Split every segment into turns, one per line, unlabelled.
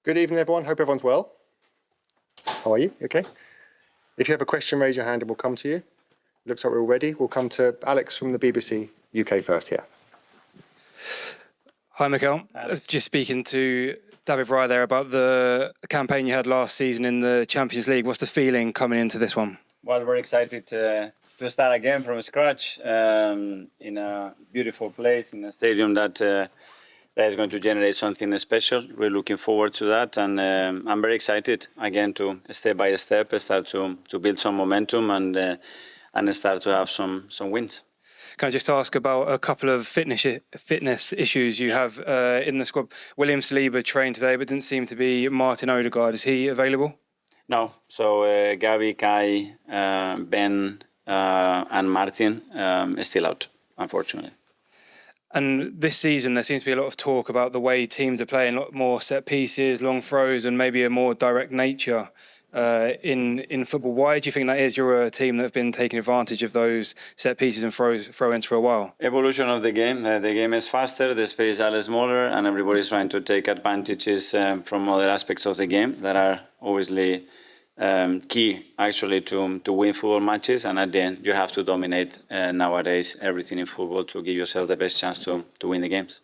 Good evening, everyone. Hope everyone's well. How are you? Okay. If you have a question, raise your hand and we'll come to you. Looks like we're all ready. We'll come to Alex from the BBC UK first here.
Hi, Mikel. Just speaking to David Raya there about the campaign you had last season in the Champions League. What's the feeling coming into this one?
Well, very excited to start again from scratch in a beautiful place, in a stadium that is going to generate something special. We're looking forward to that, and I'm very excited again to step by step start to build some momentum and start to have some wins.
Can I just ask about a couple of fitness issues you have in the squad? William Saliba trained today, but didn't seem to be Martin Odegaard. Is he available?
No. So Gavi, Kai, Ben, and Martin is still out, unfortunately.
And this season, there seems to be a lot of talk about the way teams are playing, a lot more set pieces, long throws, and maybe a more direct nature in football. Why do you think that is? You're a team that have been taking advantage of those set pieces and throw-ins for a while.
Evolution of the game. The game is faster, the space is a little smaller, and everybody's trying to take advantages from other aspects of the game that are obviously key, actually, to win football matches. And at the end, you have to dominate nowadays everything in football to give yourself the best chance to win the games.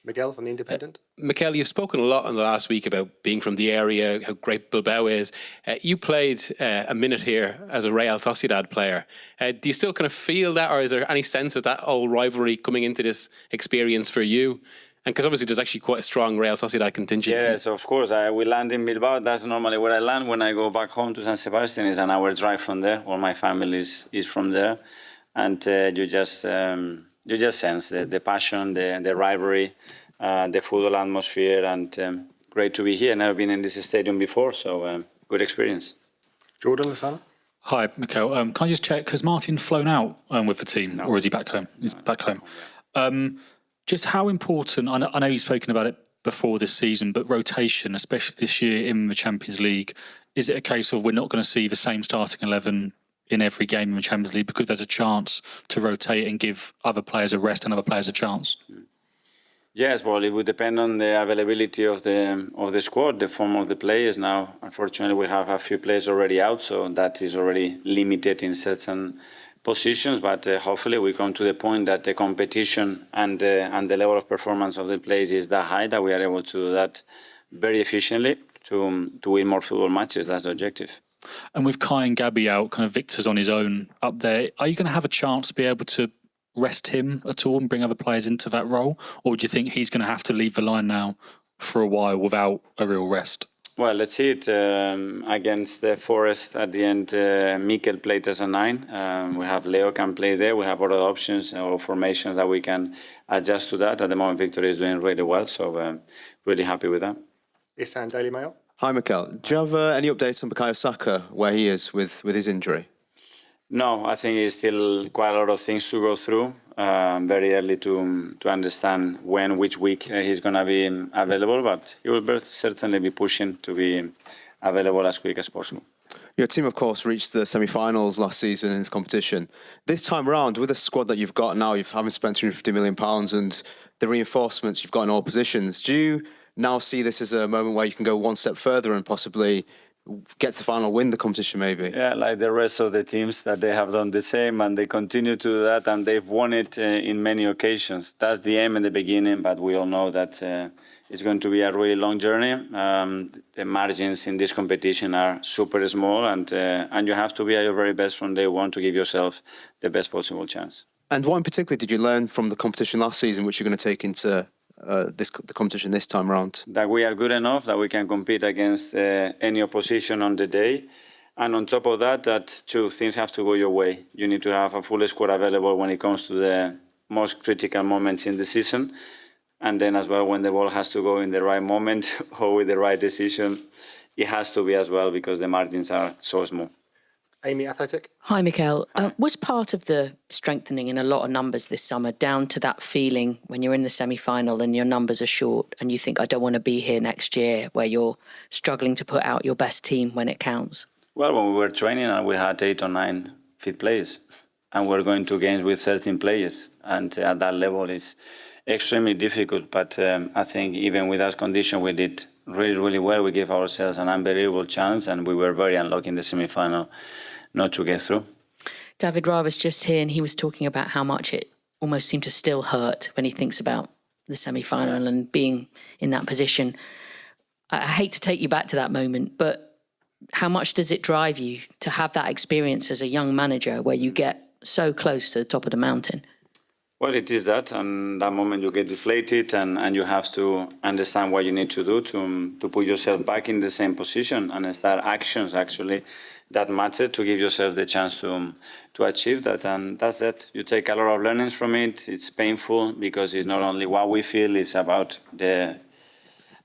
Miguel from The Independent.
Mikel, you've spoken a lot in the last week about being from the area, how great Bilbao is. You played a minute here as a Real Sociedad player. Do you still kind of feel that, or is there any sense of that old rivalry coming into this experience for you? And because obviously there's actually quite a strong Real Sociedad contingent.
Yes, of course. We land in Bilbao. That's normally where I land. When I go back home to San Sebastian, it's an hour drive from there. All my family is from there. And you just sense the passion, the rivalry, the football atmosphere, and great to be here. Never been in this stadium before, so good experience.
Jordan Lozano.
Hi, Mikel. Can I just check, has Martin flown out with the team, or is he back home? He's back home. Just how important, I know you've spoken about it before this season, but rotation, especially this year in the Champions League, is it a case of we're not going to see the same starting 11 in every game in the Champions League because there's a chance to rotate and give other players a rest and other players a chance?
Yes, well, it would depend on the availability of the squad, the form of the players. Now, unfortunately, we have a few players already out, so that is already limited in certain positions. But hopefully, we come to the point that the competition and the level of performance of the players is that high that we are able to do that very efficiently to win more football matches. That's the objective.
And with Kai and Gabi out, kind of Victor's on his own up there, are you going to have a chance to be able to rest him at all and bring other players into that role? Or do you think he's going to have to leave the line now for a while without a real rest?
Well, let's see it against the Forest at the end. Mikel played as a 9. We have Leo can play there. We have other options or formations that we can adjust to that. At the moment, Victor is doing really well, so really happy with that.
Isan, Daily Mail.
Hi, Mikel. Do you have any updates on Bukayo Saka, where he is with his injury?
No, I think it's still quite a lot of things to go through. Very early to understand which week he's going to be available, but he will certainly be pushing to be available as quick as possible.
Your team, of course, reached the semi-finals last season in this competition. This time round, with the squad that you've got now, you haven't spent £250 million and the reinforcements you've got in all positions. Do you now see this as a moment where you can go one step further and possibly get to the final, win the competition maybe? Yeah,
like the rest of the teams that they have done the same and they continue to do that and they've won it in many occasions. That's the aim in the beginning, but we all know that it's going to be a really long journey. The margins in this competition are super small and you have to be at your very best from day one to give yourself the best possible chance.
And what in particular did you learn from the competition last season which you're going to take into the competition this time around?
That we are good enough, that we can compete against any opposition on the day. And on top of that two things have to go your way. You need to have a full squad available when it comes to the most critical moments in the season. And then as well, when the ball has to go in the right moment or with the right decision, it has to be as well because the margins are so small.
Amy, Athletic.
Hi, Mikel. Was part of the strengthening in a lot of numbers this summer down to that feeling when you're in the semi-final and your numbers are short and you think, I don't want to be here next year, where you're struggling to put out your best team when it counts?
Well, when we were training, we had 8 or 9 fit players. And we're going to games with 13 players. And at that level, it's extremely difficult. But I think even with that condition, we did really, really well. We gave ourselves an unbelievable chance, and we were very unlucky in the semi-final not to get through.
David Raya was just here and he was talking about how much it almost seemed to still hurt when he thinks about the semi-final and being in that position. I hate to take you back to that moment, but how much does it drive you to have that experience as a young manager where you get so close to the top of the mountain?
Well, it is that, and that moment you get deflated, and you have to understand what you need to do to put yourself back in the same position and start actions actually that matter to give yourself the chance to achieve that. And that's it. You take a lot of learnings from it. It's painful because it's not only what we feel, it's about the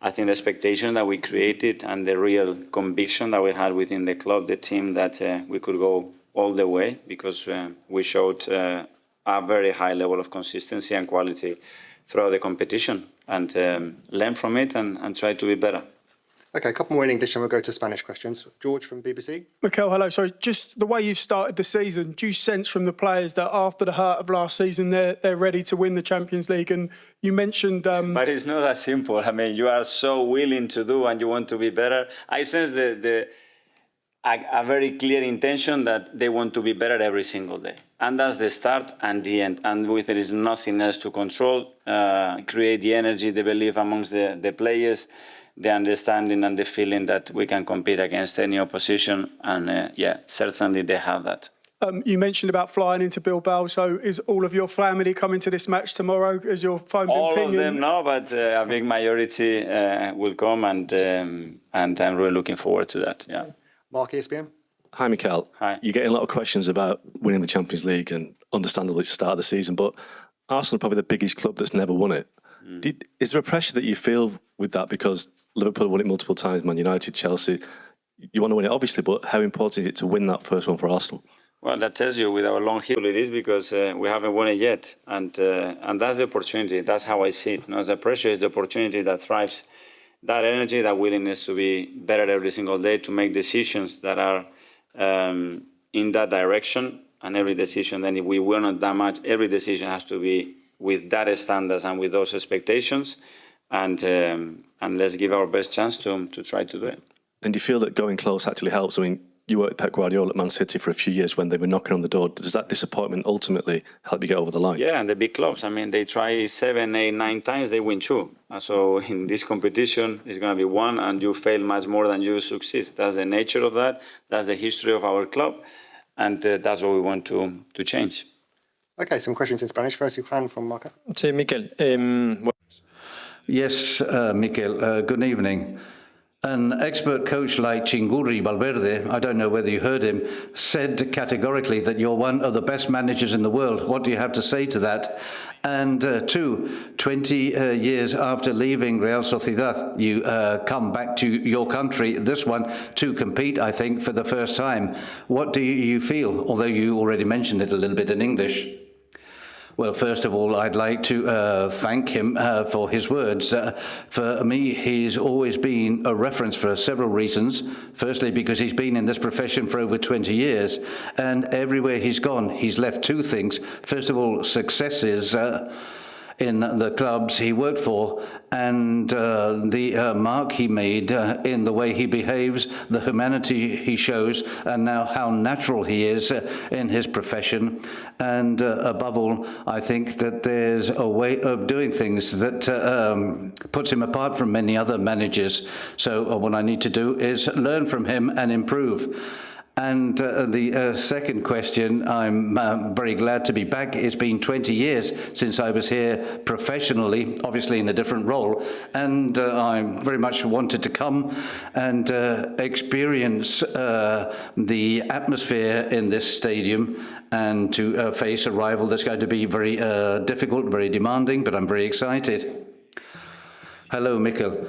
expectation that we created and the real conviction that we had within the club, the team, that we could go all the way because we showed a very high level of consistency and quality throughout the competition, and learn from it and try to be better.
Okay, a couple more in English and we'll go to Spanish questions. George from BBC.
Mikel, hello. Sorry, just the way you've started the season, do you sense from the players that after the hurt of last season, they're ready to win the Champions League? And you mentioned...
But it's not that simple. I mean, you are so willing to do and you want to be better. I sense a very clear intention that they want to be better every single day. And that's the start and the end. And with there is nothing else to control, create the energy, the belief amongst the players, the understanding and the feeling that we can compete against any opposition. And certainly they have that.
You mentioned about flying into Bilbao. So is all of your family coming to this match tomorrow? Is your phone been
all
pinging?
Of them, no, but a big majority will come, and I'm really looking forward to that. Yeah.
Mark, ESPN.
Hi, Mikel.
Hi.
You're getting a lot of questions about winning the Champions League, and understandably it's the start of the season, but Arsenal are probably the biggest club that's never won it. Is there a pressure that you feel with that? Because Liverpool won it multiple times, Man United, Chelsea. You want to win it, obviously, but how important is it to win that first one for Arsenal?
Well, that tells you with our long history it is, because we haven't won it yet. And that's the opportunity. That's how I see it. You know, the pressure is the opportunity that thrives. That energy, that willingness to be better every single day, to make decisions that are in that direction. And every decision, then if we win not that much, every decision has to be with that standards and with those expectations. And let's give our best chance to try to do it.
And do you feel that going close actually helps? I mean, you worked with Pep Guardiola at Man City for a few years when they were knocking on the door. Does that disappointment ultimately help you get over the line?
Yeah, and the big clubs, I mean, they try 7, 8, 9 times, they win 2. So in this competition, it's going to be 1, and you fail much more than you succeed. That's the nature of that. That's the history of our club. And that's what we want to change.
Okay, some questions in Spanish. First, Juan from Marca.
Sí, Mikel.
Yes, Mikel, good evening. An expert coach like Chingurri Valverde, I don't know whether you heard him, said categorically that you're one of the best managers in the world. What do you have to say to that? And 20 years after leaving Real Sociedad, you come back to your country, this one, to compete, I think, for the first time. What do you feel, although you already mentioned it a little bit in English? Well, first of all, I'd like to thank him for his words. For me, he's always been a reference for several reasons. Firstly, because he's been in this profession for over 20 years, and everywhere he's gone, he's left 2 things. First of all, successes in the clubs he worked for, and the mark he made in the way he behaves, the humanity he shows, and now how natural he is in his profession. And above all, I think that there's a way of doing things that puts him apart from many other managers. So what I need to do is learn from him and improve. And the second question, I'm very glad to be back. It's been 20 years since I was here professionally, obviously in a different role, and I very much wanted to come and experience the atmosphere in this stadium and to face a rival that's going to be very difficult, very demanding, but I'm very excited. Hello, Mikel.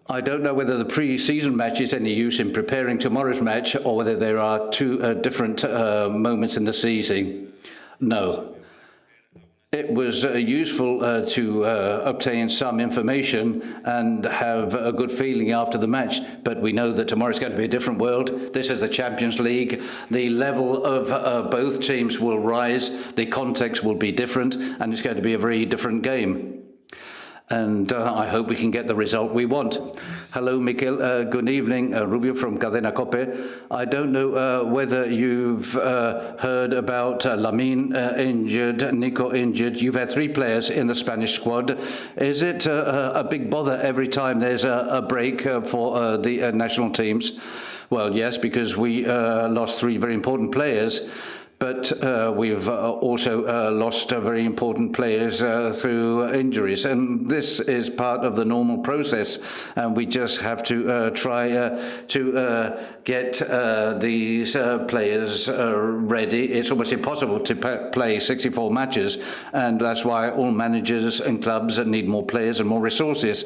I don't know whether the pre-season match is any use in preparing tomorrow's match, or whether there are 2 different moments in the season. No. It was useful to obtain some information and have a good feeling after the match, but we know that tomorrow's going to be a different world. This is the Champions League. The level of both teams will rise, the context will be different, and it's going to be a very different game. And I hope we can get the result we want. Hello, Mikel. Good evening. Rubio from Cadena Cope. I don't know whether you've heard about Lamine injured, Nico injured. You've had 3 players in the Spanish squad. Is it a big bother every time there's a break for the national teams? Well, yes, because we lost 3 very important players. But we've also lost very important players through injuries. And this is part of the normal process. And we just have to try to get these players ready. It's almost impossible to play 64 matches. And that's why all managers and clubs need more players and more resources.